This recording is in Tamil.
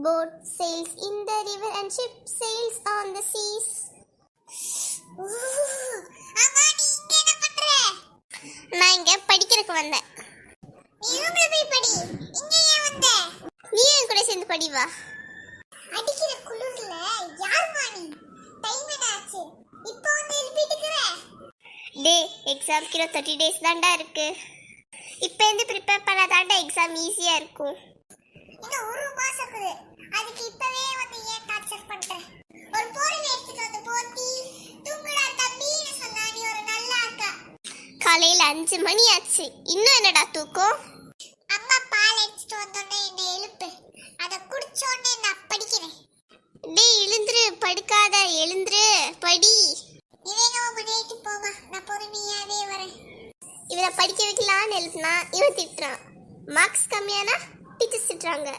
Boat sails in the river and ship sails on the seas. அம்மா நீ இங்க என்ன பண்ற? நான் இங்க படிக்கிறதுக்கு வந்தேன். நீ ரூம்ல போய் படி. இங்க ஏன் வந்த? நீ என் கூட சேர்ந்து படி வா. அடிக்கிற குளிர்ல யாருமா நீ? டைம் என்ன ஆச்சு? இப்போ வந்து எழுப்பிட்டு இருக்கற? டே எக்ஸாம்க்கு 30 டேஸ் தான்டா இருக்கு. இப்போ இருந்து ப்ரிப்பேர் பண்ணாதான்டா எக்ஸாம் ஈஸியா இருக்கும். இன்னும் ஒரு மாசம் இருக்குது. அதுக்கு இப்பவே வந்து ஏன் டார்ச்சர் பண்ற? ஒரு போர்வை எடுத்துட்டு வந்து போத்தி தூங்குடா தம்பின்னு சொன்னா நீ ஒரு நல்ல அக்கா. காலையில 5 மணி ஆச்சு. இன்னும் என்னடா தூக்கம்? அம்மா பால் எடுத்துட்டு வந்தோடனே என்னை எழுப்பு. அதை குடிச்ச உடனே நான் படிக்கிறேன். டே எழுந்துரு, படுக்காத, எழுந்துரு, படி. இவங்க முன்னாடி போமா, நான் பொறுமையாவே வரேன். இவரை படிக்க வைக்கலான்னு எழுப்புனா இவன் திட்டுறான். மார்க்ஸ் கம்மியானா டீச்சர்ஸ் திட்டுறாங்க.